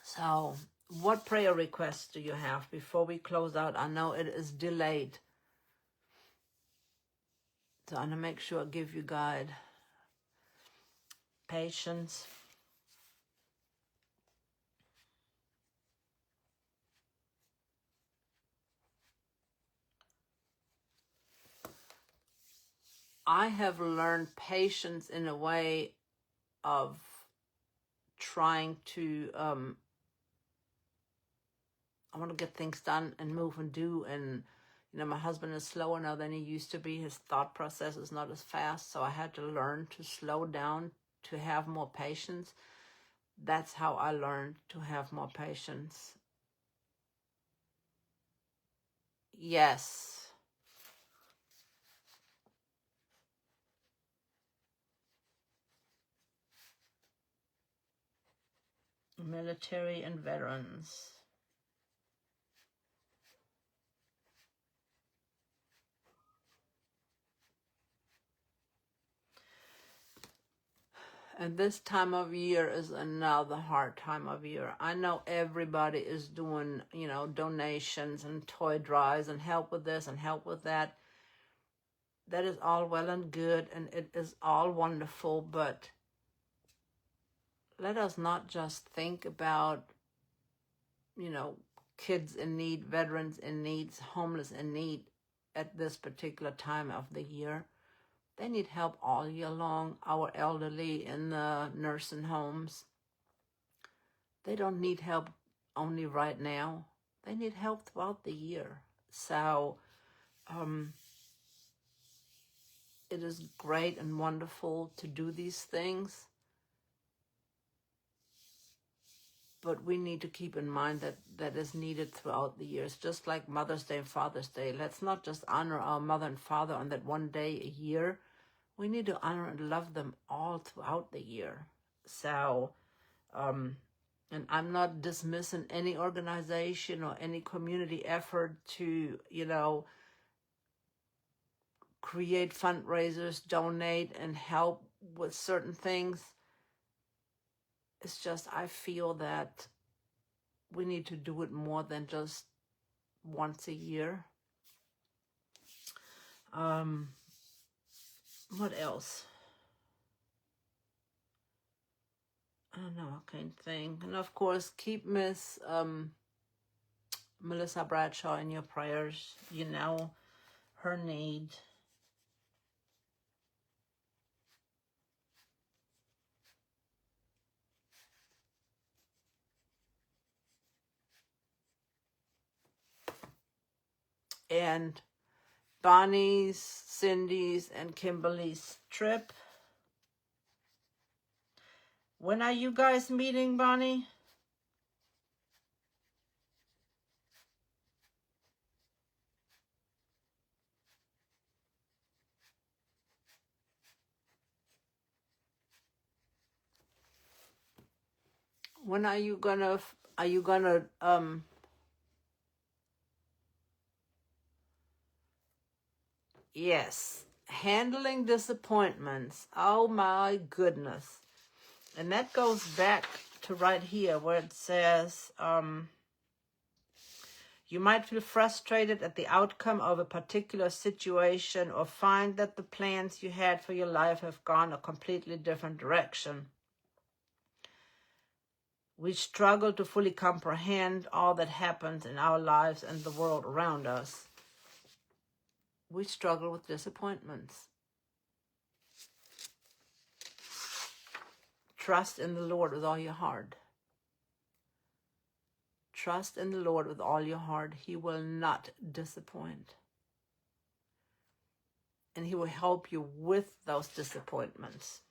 So, what prayer requests do you have before we close out? I know it is delayed, so I'm going to make sure I give you guide, patience. I have learned patience in a way of trying to, I want to get things done and move and do. And, my husband is slower now than he used to be. His thought process is not as fast. So I had to learn to slow down, to have more patience. That's how I learned to have more patience. Yes. Military and veterans. And this time of year is another hard time of year. I know everybody is doing, donations and toy drives and help with this and help with that. That is all well and good, and it is all wonderful, but let us not just think about, kids in need, veterans in need, homeless in need at this particular time of the year. They need help all year long. Our elderly in the nursing homes, they don't need help only right now. They need help throughout the year. So it is great and wonderful to do these things, but we need to keep in mind that is needed throughout the years, just like Mother's Day and Father's Day. Let's not just honor our mother and father on that one day a year. We need to honor and love them all throughout the year. So, and I'm not dismissing any organization or any community effort to, create fundraisers, donate, and help with certain things. It's just, I feel that we need to do it more than just once a year. What else? I don't know, I can't think. And of course, keep Miss Melissa Bradshaw in your prayers. Her need. and Bonnie's, Cindy's, and Kimberly's trip. When are you guys meeting, Bonnie? When are you gonna, yes, handling disappointments. Oh my goodness. And that goes back to right here where it says, you might feel frustrated at the outcome of a particular situation or find that the plans you had for your life have gone a completely different direction. We struggle to fully comprehend all that happens in our lives and the world around us. We struggle with disappointments. Trust in the Lord with all your heart. Trust in the Lord with all your heart. He will not disappoint. And He will help you with those disappointments.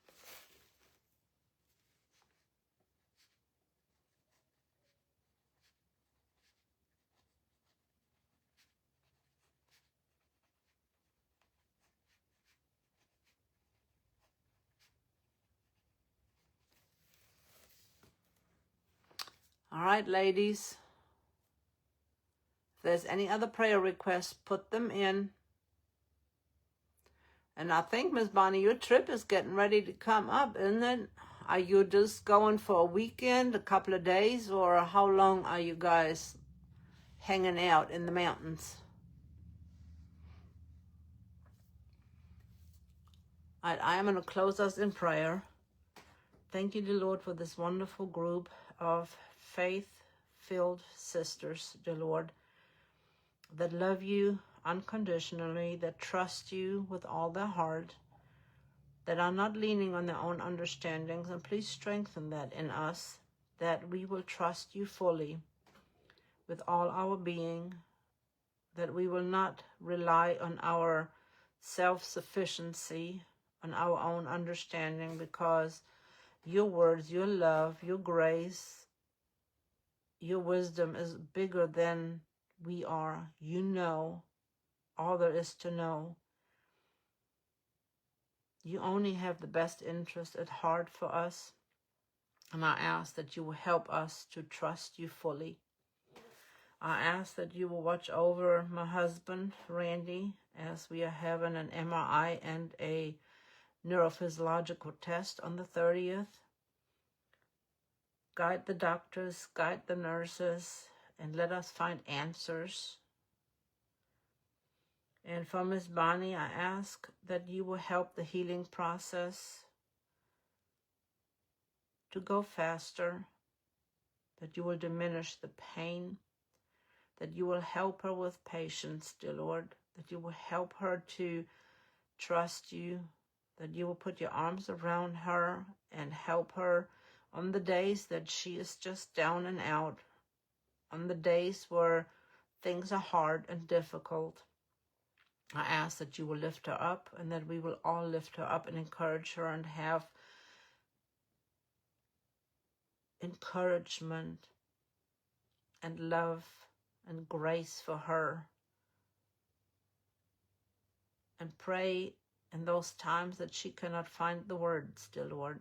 All right, ladies. If there's any other prayer requests, put them in. And I think, Miss Bonnie, your trip is getting ready to come up, isn't it? Are you just going for a weekend, a couple of days, or how long are you guys hanging out in the mountains? I am going to close us in prayer. Thank you, dear Lord, for this wonderful group of faith-filled sisters, dear Lord, that love you unconditionally, that trust you with all their heart, that are not leaning on their own understandings. And please strengthen that in us, that we will trust you fully with all our being, that we will not rely on our self-sufficiency, on our own understanding, because your words, your love, your grace, your wisdom is bigger than we are. You know all there is to know. You only have the best interest at heart for us. And I ask that you will help us to trust you fully. I ask that you will watch over my husband, Randy, as we are having an MRI and a neurophysiological test on the 30th. Guide the doctors, guide the nurses, and let us find answers. And for Miss Bonnie, I ask that you will help the healing process to go faster, that you will diminish the pain, that you will help her with patience, dear Lord, that you will help her to trust you, that you will put your arms around her and help her on the days that she is just down and out, on the days where things are hard and difficult. I ask that you will lift her up, and that we will all lift her up and encourage her and have encouragement and love and grace for her, and pray in those times that she cannot find the words, dear Lord.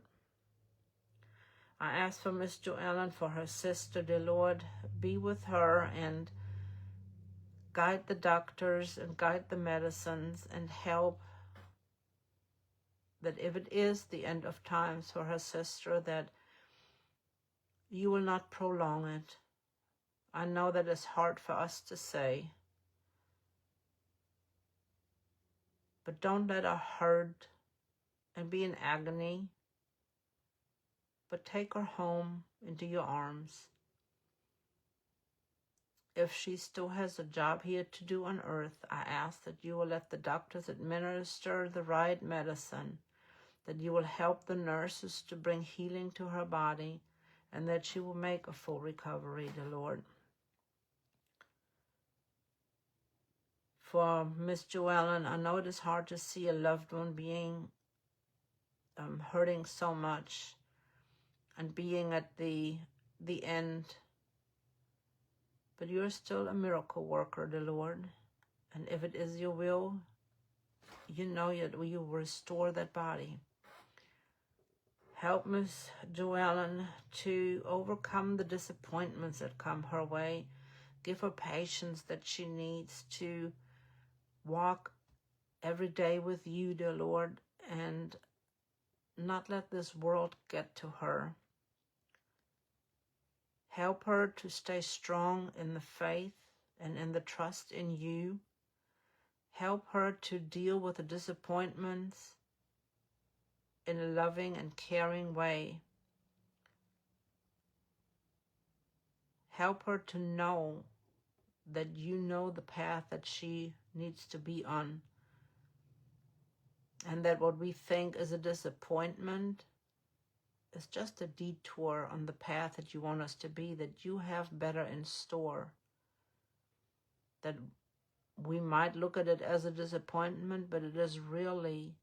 I ask for Miss Joellen, for her sister, dear Lord. Be with her and guide the doctors and guide the medicines and help, that if it is the end of times for her sister, that you will not prolong it. I know that it's hard for us to say, but don't let her hurt and be in agony, but take her home into your arms. If she still has a job here to do on earth, I ask that you will let the doctors administer the right medicine, that you will help the nurses to bring healing to her body, and that she will make a full recovery, dear Lord. for Miss Joellen. I know it is hard to see a loved one being hurting so much and being at the end, but you're still a miracle worker, dear Lord. And if it is your will, you know that you will restore that body. Help Miss Joellen to overcome the disappointments that come her way. Give her patience that she needs to walk every day with you, dear Lord, and not let this world get to her. Help her to stay strong in the faith and in the trust in you. Help her to deal with the disappointments in a loving and caring way. Help her to know that you know the path that she needs to be on, and that what we think is a disappointment is just a detour on the path that you want us to be, that you have better in store. That we might look at it as a disappointment, but it is really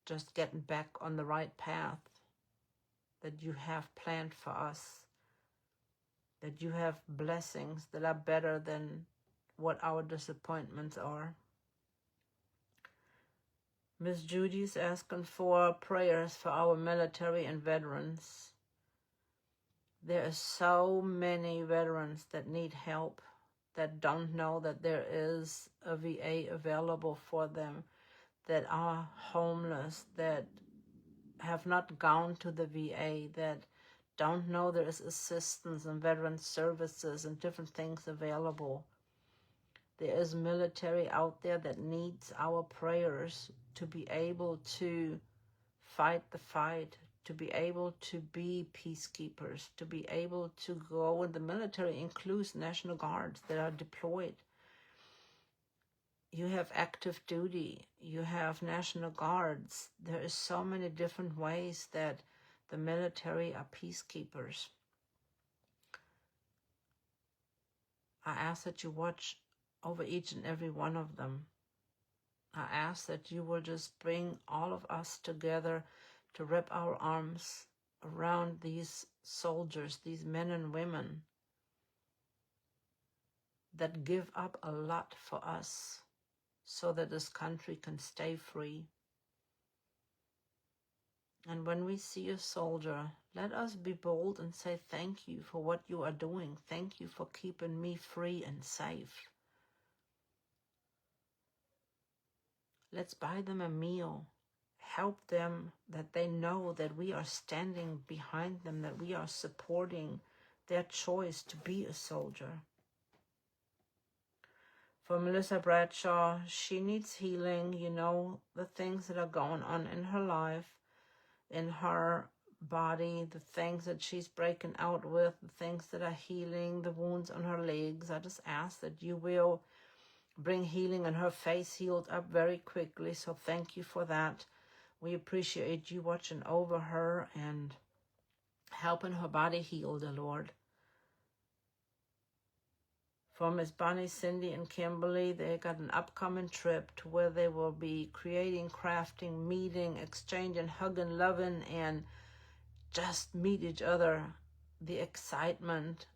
just getting back on the right path that you have planned for us, that you have blessings that are better than what our disappointments are. Miss Judy's asking for prayers for our military and veterans. There are so many veterans that need help, that don't know that there is a VA available for them, that are homeless, that have not gone to the VA, that don't know there is assistance and veteran services and different things available. There is military out there that needs our prayers to be able to fight the fight, to be able to be peacekeepers, to be able to go. And the military includes National Guards that are deployed. You have active duty, you have National Guards. There is so many different ways that the military are peacekeepers. I ask that you watch over each and every one of them. I ask that you will just bring all of us together to wrap our arms around these soldiers, these men and women that give up a lot for us so that this country can stay free. And when we see a soldier, let us be bold and say, thank you for what you are doing. Thank you for keeping me free and safe. Let's buy them a meal. Help them that they know that we are standing behind them, that we are supporting their choice to be a soldier. For Melissa Bradshaw, she needs healing, the things that are going on in her life, in her body, the things that she's breaking out with, the things that are healing, the wounds on her legs. I just ask that you will bring healing, and her face healed up very quickly. So thank you for that. We appreciate you watching over her and helping her body heal, dear Lord. For Miss Bonnie, Cindy, and Kimberly, they got an upcoming trip to where they will be creating, crafting, meeting, exchanging, hugging, loving, and just meet each other. The excitement,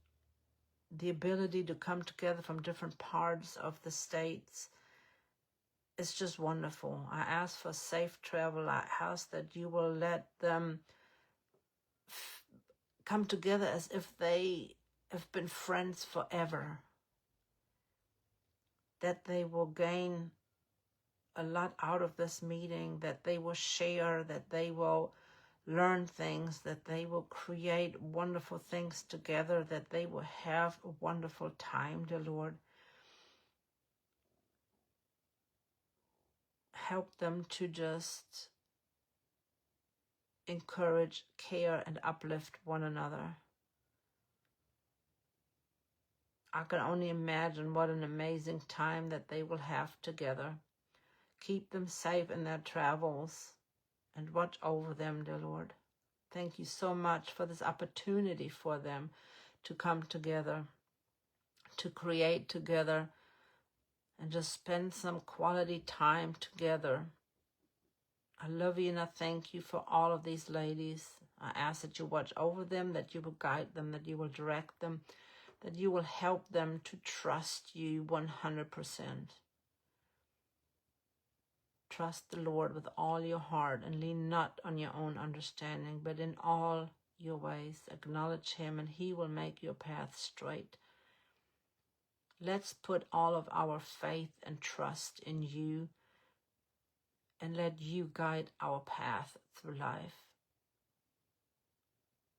the ability to come together from different parts of the states. It's just wonderful. I ask for safe travel. I ask that you will let them come together as if they have been friends forever. That they will gain a lot out of this meeting, that they will share, that they will learn things, that they will create wonderful things together, that they will have a wonderful time, dear Lord. Help them to just encourage, care, and uplift one another. I can only imagine what an amazing time that they will have together. Keep them safe in their travels and watch over them, dear Lord. Thank you so much for this opportunity for them to come together, to create together and just spend some quality time together. I love you and I thank you for all of these ladies. I ask that you watch over them, that you will guide them, that you will direct them, that you will help them to trust you 100%. Trust the Lord with all your heart and lean not on your own understanding, but in all your ways acknowledge him and he will make your path straight. Let's put all of our faith and trust in you and let you guide our path through life.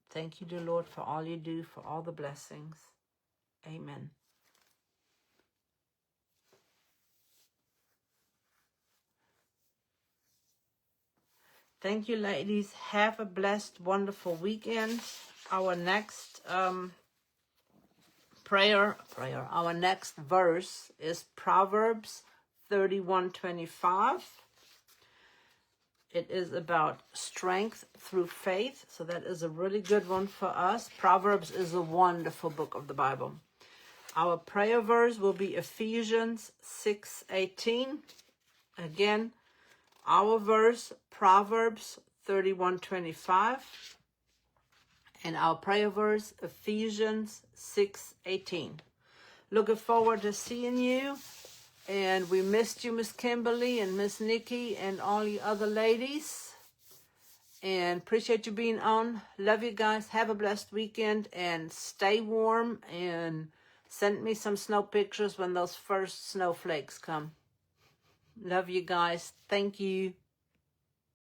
Thank you, dear Lord, for all you do, for all the blessings. Amen. Thank you, ladies. Have a blessed, wonderful weekend. Our next our next verse is Proverbs 31:25. It is about strength through faith, so that is a really good one for us. Proverbs is a wonderful book of the Bible. Our prayer verse will be Ephesians 6:18. Again, our verse, Proverbs 31:25. And our prayer verse, Ephesians 6:18. Looking forward to seeing you. And we missed you, Miss Kimberly and Miss Nikki and all you other ladies. And appreciate you being on. Love you guys. Have a blessed weekend and stay warm. And send me some snow pictures when those first snowflakes come. Love you guys. Thank you.